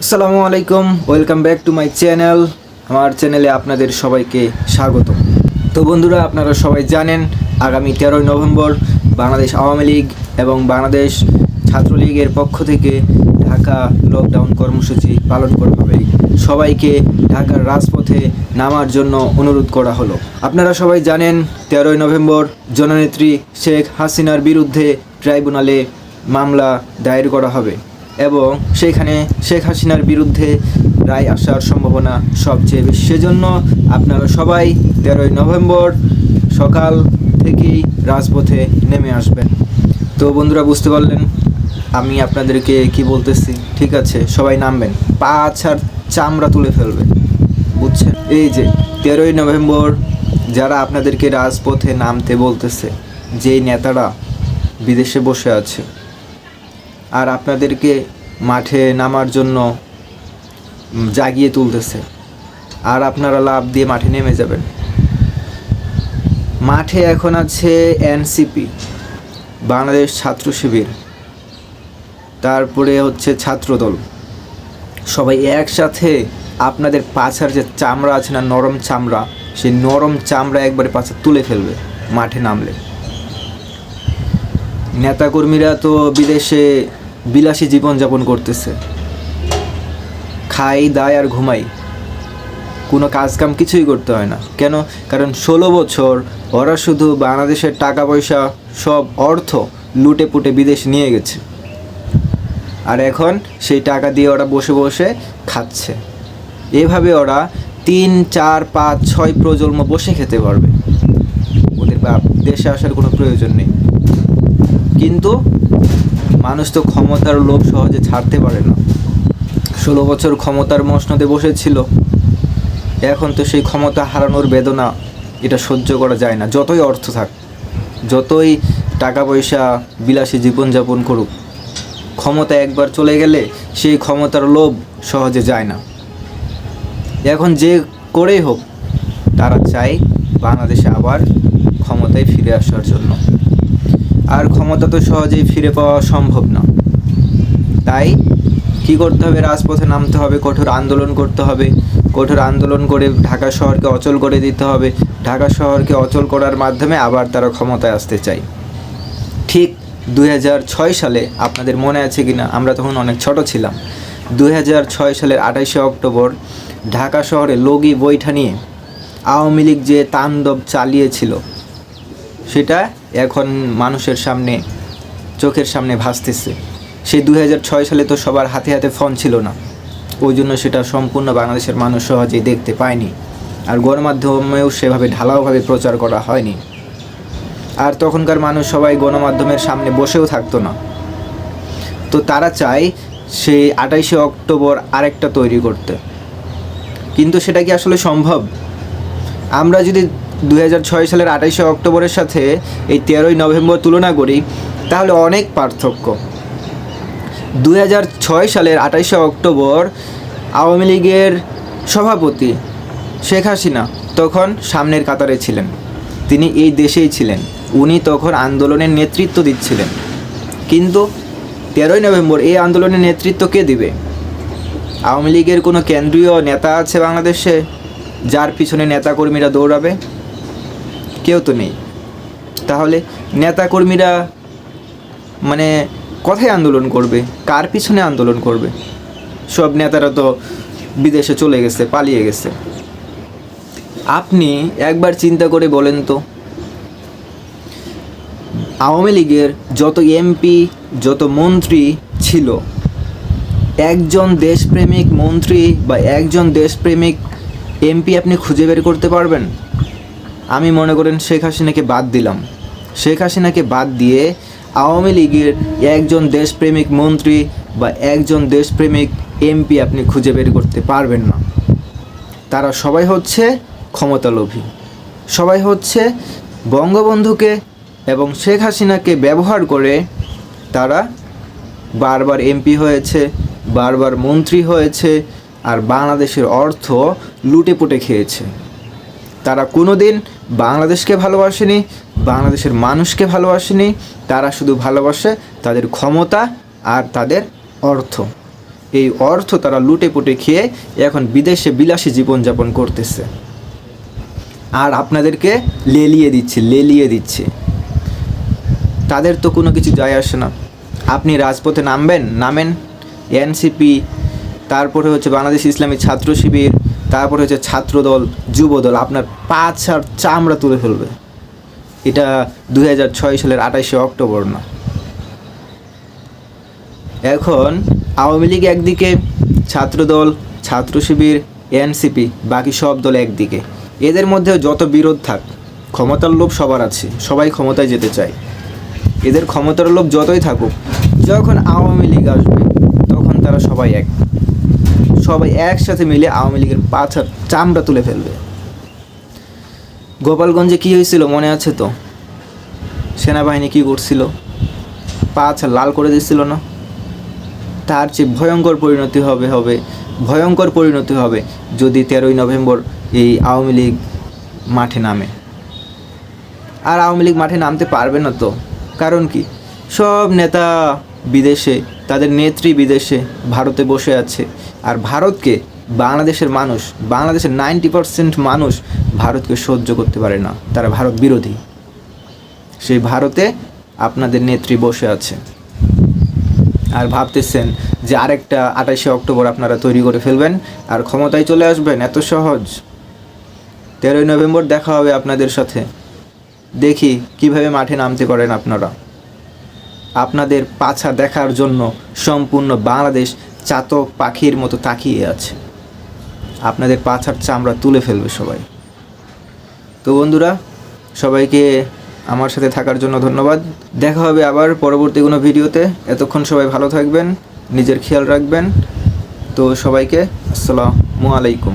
আসসালামু আলাইকুম, welcome back to my channel. আমার চ্যানেলে আপনাদের সবাইকে স্বাগত। তো বন্ধুরা, আপনারা সবাই জানেন আগামী 13ই নভেম্বর বাংলাদেশ আওয়ামী লীগ এবং বাংলাদেশ ছাত্রলীগের পক্ষ থেকে ঢাকা লকডাউন কর্মসূচি পালন করা হবে। সবাইকে ঢাকার রাজপথে নামার জন্য অনুরোধ করা হলো। আপনারা সবাই জানেন 13ই নভেম্বর জননেত্রী শেখ হাসিনার বিরুদ্ধে ট্রাইব্যুনালে মামলা দায়ের করা হবে এবং সেখানে শেখ হাসিনার বিরুদ্ধে রায় আসার সম্ভাবনা সবচেয়ে বেশি। সেজন্য আপনারা সবাই 13ই নভেম্বর সকাল থেকেই রাজপথে নেমে আসবেন। তো বন্ধুরা, বুঝতে পারলেন আমি আপনাদেরকে কি বলতেছি? ঠিক আছে, সবাই নামবেন, পা ছাড় চামড়া তুলে ফেলবে, বুঝছেন? এই যে 13ই নভেম্বর যারা আপনাদেরকে রাজপথে নামতে বলতেছে, যেই নেতারা বিদেশে বসে আছে আর আপনাদেরকে মাঠে নামার জন্য জাগিয়ে তুলতেছে, আর আপনারা লাফ দিয়ে মাঠে নেমে যাবেন। মাঠে এখন আছে এনসিপি, বাংলাদেশ ছাত্র শিবির, তারপরে হচ্ছে ছাত্রদল। সবাই একসাথে আপনাদের পাছার যে চামড়া আছে না, নরম চামড়া, সেই নরম চামড়া একবারে পাছা তুলে ফেলবে মাঠে নামলে। নেতাকর্মীরা তো বিদেশে বিলাসী জীবনযাপন করতেছে, খাই দায় আর ঘুমাই, কোনো কাজকাম কিছুই করতে হয় না। কেন? কারণ 16 বছর ওরা শুধু বাংলাদেশের টাকা পয়সা সব অর্থ লুটে পুটে বিদেশ নিয়ে গেছে, আর এখন সেই টাকা দিয়ে ওরা বসে বসে খাচ্ছে। এভাবে ওরা 3, 4, 5, 6 প্রজন্ম বসে খেতে পারবে, ওদের দেশে আসার কোনো প্রয়োজন নেই। কিন্তু মানুষ তো ক্ষমতার লোভ সহজে ছাড়তে পারে না। 16 বছর ক্ষমতার মসনদে বসেছিল, এখন তো সেই ক্ষমতা হারানোর বেদনা এটা সহ্য করা যায় না। যতই অর্থ থাক, যতই টাকা পয়সা বিলাসী জীবনযাপন করুক, ক্ষমতা একবার চলে গেলে সেই ক্ষমতার লোভ সহজে যায় না। এখন যে করেই হোক তারা চায় বাংলাদেশে আবার ক্ষমতায় ফিরে আসার জন্য, আর ক্ষমতা তো সহজেই ফিরে পাওয়া সম্ভব না। তাই কি করতে হবে? রাজপথে নামতে হবে, কঠোর আন্দোলন করতে হবে। কঠোর আন্দোলন করে ঢাকা শহরকে অচল করে দিতে হবে। ঢাকা শহরকে অচল করার মাধ্যমে আবার তারা ক্ষমতায় আসতে চায়। ঠিক 2006 সালে, আপনাদের মনে আছে কি না, আমরা তখন অনেক ছোট ছিলাম, 2006 সালের 28শে অক্টোবর ঢাকা শহরে লগি বৈঠা নিয়ে আওয়ামী লীগ যে তাণ্ডব চালিয়েছিল, সেটা এখন মানুষের সামনে, চোখের সামনে ভাসতেছে। সেই 2006 সালে তো সবার হাতে হাতে ফোন ছিল না, ওই জন্য সেটা সম্পূর্ণ বাংলাদেশের মানুষ সহজেই দেখতে পায়নি, আর গণমাধ্যমেও সেভাবে ঢালাওভাবে প্রচার করা হয়নি। আর তখনকার মানুষ সবাই গণমাধ্যমের সামনে বসেও থাকতো না। তো তারা চায় সেই 28শে অক্টোবর আরেকটা তৈরি করতে, কিন্তু সেটা কি আসলে সম্ভব? আমরা যদি 2006 সালের 28শে অক্টোবরের সাথে এই 13ই নভেম্বর তুলনা করি, তাহলে অনেক পার্থক্য। 2006 সালের 28শে অক্টোবর আওয়ামী লীগের সভাপতি শেখ হাসিনা তখন সামনের কাতারে ছিলেন, তিনি এই দেশেই ছিলেন, উনি তখন আন্দোলনের নেতৃত্ব দিচ্ছিলেন। কিন্তু 13ই নভেম্বর এই আন্দোলনের নেতৃত্ব কে দিবে? আওয়ামী লীগের কোনো কেন্দ্রীয় নেতা আছে বাংলাদেশে যার পিছনে নেতাকর্মীরা দৌড়াবে? কেউ তো নেই। তাহলে নেতাকর্মীরা মানে কোথায় আন্দোলন করবে? কার পিছনে আন্দোলন করবে? সব নেতারা তো বিদেশে চলে গেছে, পালিয়ে গেছে। আপনি একবার চিন্তা করে বলেন তো, আওয়ামী লীগের যত এমপি, যত মন্ত্রী ছিল, একজন দেশপ্রেমিক মন্ত্রী বা একজন দেশপ্রেমিক এমপি আপনি খুঁজে বের করতে পারবেন? আমি মনে করেন শেখ হাসিনাকে বাদ দিলাম, শেখ হাসিনাকে বাদ দিয়ে আওয়ামী লীগের একজন দেশপ্রেমিক মন্ত্রী বা একজন দেশপ্রেমিক এমপি আপনি খুঁজে বের করতে পারবেন না। তারা সবাই হচ্ছে ক্ষমতালোভী, সবাই হচ্ছে বঙ্গবন্ধুকে এবং শেখ হাসিনাকে ব্যবহার করে তারা বারবার এমপি হয়েছে, বারবার মন্ত্রী হয়েছে, আর বাংলাদেশের অর্থ লুটে পুটে খেয়েছে। তারা কোনো দিন বাংলাদেশকে ভালোবাসেনি, বাংলাদেশের মানুষকে ভালোবাসেনি, তারা শুধু ভালোবাসে তাদের ক্ষমতা আর তাদের অর্থ। এই অর্থ তারা লুটে পুটে খেয়ে এখন বিদেশে বিলাসী জীবনযাপন করতেছে, আর আপনাদেরকে লেলিয়ে দিচ্ছে। তাদের তো কোনো কিছু যায় আসে না। আপনি রাজপথে নামেন, এনসিপি, তারপরে হচ্ছে বাংলাদেশ ইসলামী ছাত্র শিবির, তারপরে হচ্ছে ছাত্রদল, যুবদল, আপনার পাছার চামড়া তুলে ফেলবে। এটা 2006 সালের 28শে অক্টোবর না। এখন আওয়ামী লীগ একদিকে, ছাত্রদল, ছাত্র শিবির, এনসিপি, বাকি সব দল একদিকে। এদের মধ্যে যত বিরোধ থাক, ক্ষমতার লোভ সবার আছে, সবাই ক্ষমতায় যেতে চায়। এদের ক্ষমতার লোভ যতই থাকুক, যখন আওয়ামী লীগ আসবে তখন তারা সবাই একসাথে মিলে আওয়ামী লীগের পাছার চামড়া তুলে ফেলবে। গোপালগঞ্জে কী হয়েছিল মনে আছে তো? সেনাবাহিনী কী করছিল? পাছা লাল করে দিচ্ছিল না? তার চেয়ে ভয়ঙ্কর পরিণতি হবে যদি 13ই নভেম্বর এই আওয়ামী লীগ মাঠে নামে। আর আওয়ামী লীগ মাঠে নামতে পারবে না তো, কারণ কি? সব নেতা বিদেশে, তাদের নেত্রী বিদেশে, ভারতে বসে আছে। আর ভারতকে বাংলাদেশের 90% মানুষ ভারতকে সহ্য করতে পারে না, তারা ভারত বিরোধী। সেই ভারতে আপনাদের নেত্রী বসে আছে, আর ভাবতেছেন যে আরেকটা 28শে অক্টোবর আপনারা তৈরি করে ফেলবেন আর ক্ষমতায় চলে আসবেন। এত সহজ? 13ই নভেম্বর দেখা হবে আপনাদের সাথে, দেখি কিভাবে মাঠে নামতে পারেন আপনারা। আপনাদের পাছা দেখার জন্য সম্পূর্ণ বাংলাদেশ চাতক পাখির মতো তাকিয়ে আছে। আপনাদের পাছার চামড়া তুলে ফেলবে সবাই। তো বন্ধুরা, সবাইকে আমার সাথে থাকার জন্য ধন্যবাদ। দেখা হবে আবার পরবর্তী কোনো ভিডিওতে। এতক্ষণ সবাই ভালো থাকবেন, নিজের খেয়াল রাখবেন। তো সবাইকে আসসালামু আলাইকুম।